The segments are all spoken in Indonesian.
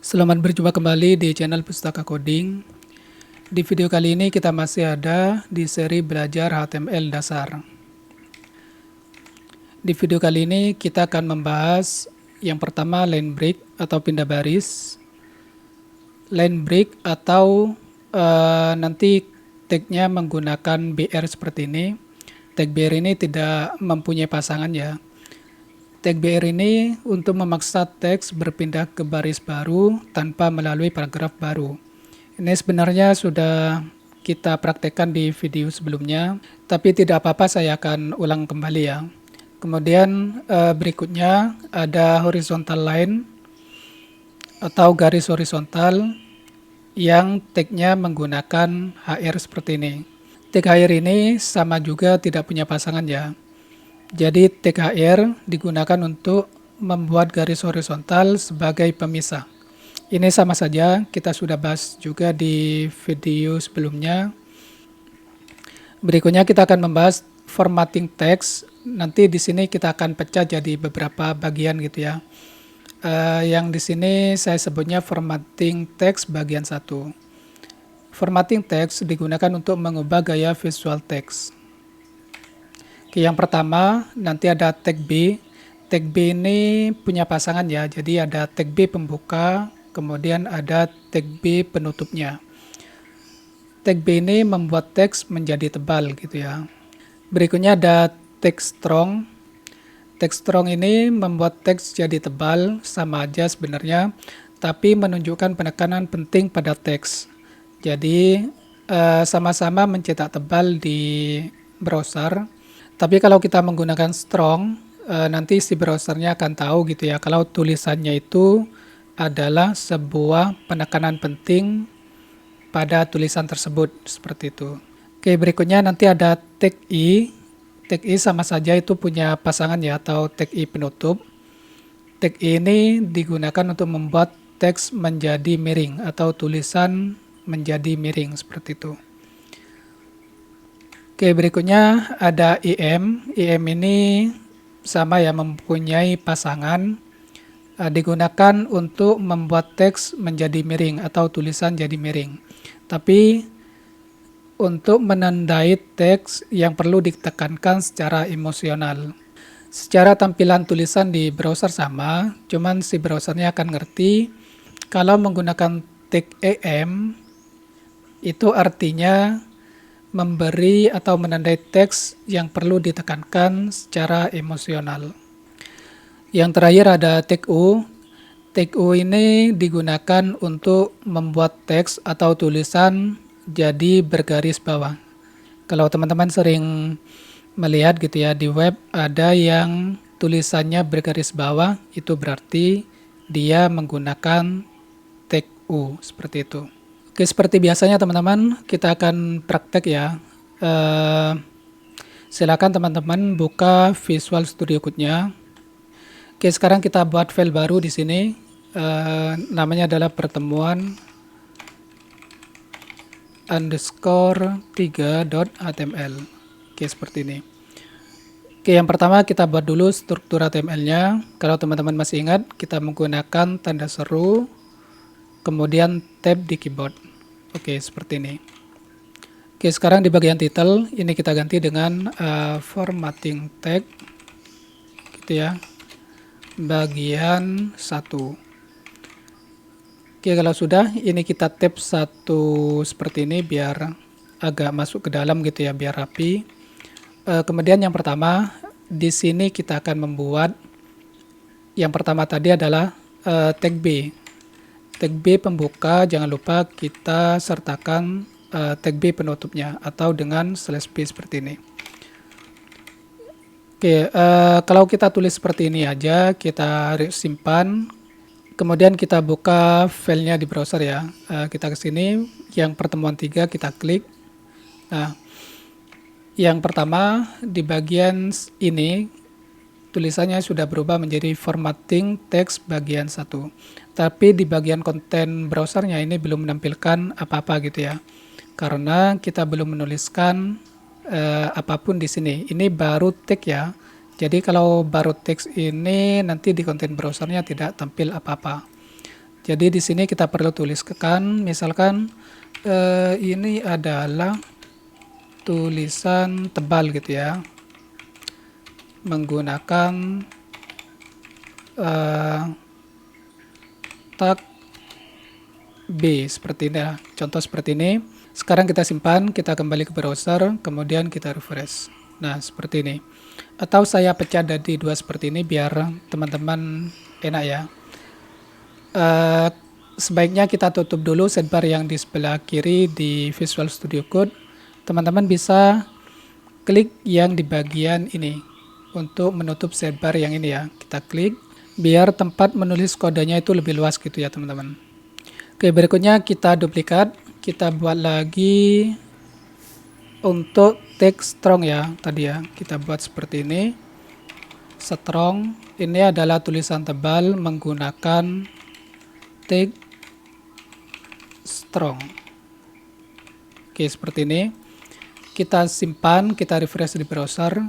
Selamat berjumpa kembali di channel Pustaka Coding. Di video kali ini kita masih ada di seri belajar HTML dasar. Di video kali ini kita akan membahas yang pertama line break atau pindah baris. Line break atau nanti tagnya menggunakan BR seperti ini. Tag BR ini tidak mempunyai pasangan ya. Tag BR ini untuk memaksa teks berpindah ke baris baru tanpa melalui paragraf baru. Ini sebenarnya sudah kita praktekkan di video sebelumnya, tapi tidak apa-apa, saya akan ulang kembali ya. Kemudian berikutnya ada horizontal line atau garis horizontal yang tagnya menggunakan HR seperti ini. Tag HR ini sama juga tidak punya pasangan ya. Jadi tag HR digunakan untuk membuat garis horizontal sebagai pemisah. Ini sama saja, kita sudah bahas juga di video sebelumnya. Berikutnya kita akan membahas formatting text. Nanti di sini kita akan pecah jadi beberapa bagian gitu ya. Yang di sini saya sebutnya formatting text bagian 1. Formatting text digunakan untuk mengubah gaya visual text. Oke, yang pertama nanti ada tag B. Tag B ini punya pasangan ya, jadi ada tag B pembuka, kemudian ada tag B penutupnya. Tag B ini membuat teks menjadi tebal gitu ya. Berikutnya ada tag strong. Tag strong ini membuat teks jadi tebal, sama aja sebenarnya, tapi menunjukkan penekanan penting pada teks. Jadi sama-sama mencetak tebal di browser. Tapi kalau kita menggunakan strong, nanti si browsernya akan tahu gitu ya, kalau tulisannya itu adalah sebuah penekanan penting pada tulisan tersebut, seperti itu. Oke, berikutnya nanti ada tag I. Tag I sama saja itu punya pasangan ya, atau tag I penutup. Tag I ini digunakan untuk membuat teks menjadi miring atau tulisan menjadi miring, seperti itu. Oke, berikutnya ada IM. IM ini sama ya, mempunyai pasangan, digunakan untuk membuat teks menjadi miring atau tulisan jadi miring. Tapi untuk menandai teks yang perlu ditekankan secara emosional. Secara tampilan tulisan di browser sama, cuman si browsernya akan ngerti kalau menggunakan tag EM itu artinya memberi atau menandai teks yang perlu ditekankan secara emosional. Yang terakhir ada tag U. Tag U ini digunakan untuk membuat teks atau tulisan jadi bergaris bawah. Kalau teman-teman sering melihat gitu ya, di web ada yang tulisannya bergaris bawah, itu berarti dia menggunakan tag U, seperti itu. Oke, seperti biasanya teman-teman, kita akan praktek ya. Silakan teman-teman buka Visual Studio Code-nya. Oke, sekarang kita buat file baru di sini. Namanya adalah pertemuan _3.html. Oke, seperti ini. Oke, yang pertama kita buat dulu struktur HTML-nya. Kalau teman-teman masih ingat, kita menggunakan tanda seru, kemudian tab di keyboard. Oke, seperti ini. Oke, sekarang di bagian title, ini kita ganti dengan formatting tag, gitu ya, bagian 1. Oke, kalau sudah, ini kita tab 1 seperti ini, biar agak masuk ke dalam gitu ya, biar rapi. Kemudian yang pertama, di sini kita akan membuat, yang pertama tadi adalah tag B. Tag B pembuka, jangan lupa kita sertakan tag B penutupnya atau dengan /b seperti ini. Oke, kalau kita tulis seperti ini aja, kita simpan, kemudian kita buka filenya di browser ya. Kita ke sini, yang pertemuan 3 kita klik. Nah, yang pertama di bagian ini tulisannya sudah berubah menjadi formatting text bagian 1. Tapi di bagian konten browsernya ini belum menampilkan apa-apa gitu ya. Karena kita belum menuliskan apapun di sini. Ini baru tag ya. Jadi kalau baru teks ini nanti di konten browsernya tidak tampil apa-apa. Jadi di sini kita perlu tuliskan, misalkan ini adalah tulisan tebal gitu ya, menggunakan tag B seperti ini ya. Contoh seperti ini. Sekarang kita simpan, kita kembali ke browser, kemudian kita refresh. Nah, seperti ini. Atau saya pecah jadi dua seperti ini biar teman-teman enak ya. Sebaiknya kita tutup dulu sidebar yang di sebelah kiri di Visual Studio Code. Teman-teman bisa klik yang di bagian ini untuk menutup sidebar yang ini ya. Kita klik biar tempat menulis kodenya itu lebih luas gitu ya teman-teman. Oke, berikutnya kita duplikat, kita buat lagi untuk teks strong ya tadi ya. Kita buat seperti ini. Strong ini adalah tulisan tebal menggunakan tag strong. Oke, seperti ini. Kita simpan, kita refresh di browser.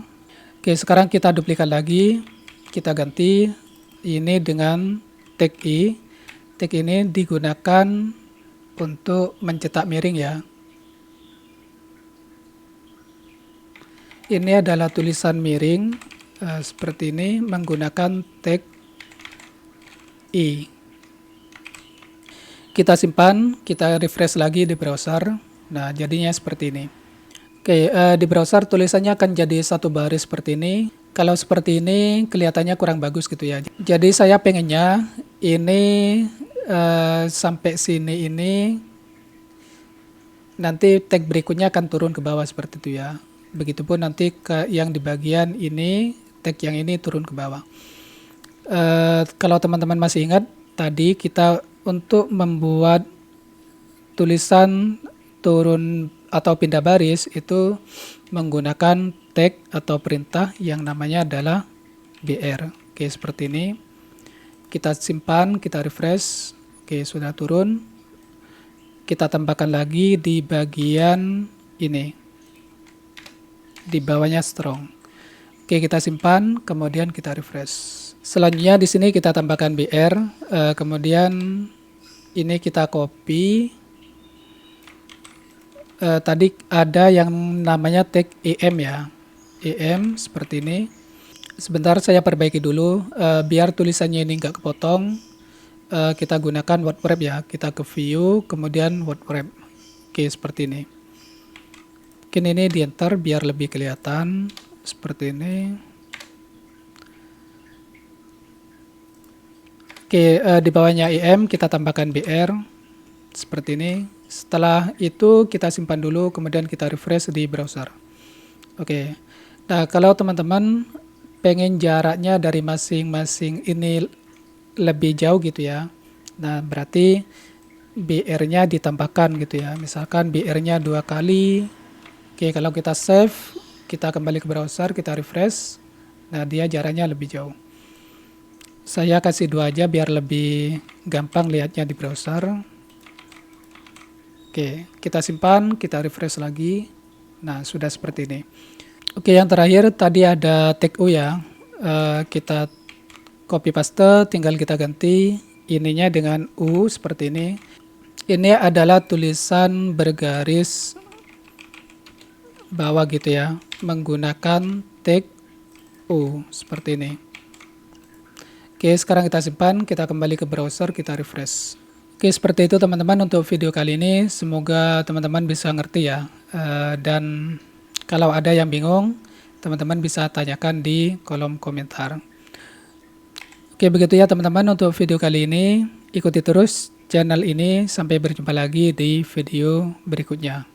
Oke, sekarang kita duplikat lagi. Kita ganti ini dengan tag I. Tag ini digunakan untuk mencetak miring ya. Ini adalah tulisan miring seperti ini menggunakan tag I. Kita simpan, kita refresh lagi di browser. Nah, jadinya seperti ini. Oke, di browser tulisannya akan jadi satu baris seperti ini. Kalau seperti ini kelihatannya kurang bagus gitu ya. Jadi saya pengennya ini sampai sini ini nanti tag berikutnya akan turun ke bawah seperti itu ya. Begitupun nanti ke yang di bagian ini, tag yang ini turun ke bawah. Kalau teman-teman masih ingat, tadi kita untuk membuat tulisan turun atau pindah baris itu menggunakan tag atau perintah yang namanya adalah BR. Oke, seperti ini. Kita simpan, kita refresh. Oke, sudah turun. Kita tambahkan lagi di bagian ini. Di bawahnya strong. Oke, kita simpan, kemudian kita refresh. Selanjutnya di sini kita tambahkan BR, kemudian ini kita copy. Tadi ada yang namanya tag EM ya, EM seperti ini. Sebentar saya perbaiki dulu, biar tulisannya ini nggak kepotong. Kita gunakan word wrap ya, kita ke view, kemudian word wrap. Oke, seperti ini. Mungkin ini di enter biar lebih kelihatan, seperti ini. Oke, di bawahnya IM kita tambahkan BR seperti ini. Setelah itu kita simpan dulu, kemudian kita refresh di browser. Oke, nah kalau teman-teman pengen jaraknya dari masing-masing ini lebih jauh gitu ya, nah berarti BR-nya ditambahkan gitu ya. Misalkan BR-nya 2 kali. Oke, kalau kita save, kita kembali ke browser, kita refresh. Nah, dia jaraknya lebih jauh. Saya kasih 2 aja biar lebih gampang lihatnya di browser. Oke, kita simpan, kita refresh lagi. Nah, sudah seperti ini. Oke, yang terakhir tadi ada tag U ya. Kita copy paste, tinggal kita ganti ininya dengan U seperti ini. Ini adalah tulisan bergaris bawah gitu ya, menggunakan tag U seperti ini. Oke, sekarang kita simpan, kita kembali ke browser, kita refresh. Oke, seperti itu teman-teman untuk video kali ini. Semoga teman-teman bisa ngerti ya. Dan kalau ada yang bingung, teman-teman bisa tanyakan di kolom komentar. Oke, begitu ya teman-teman untuk video kali ini. Ikuti terus channel ini, sampai berjumpa lagi di video berikutnya.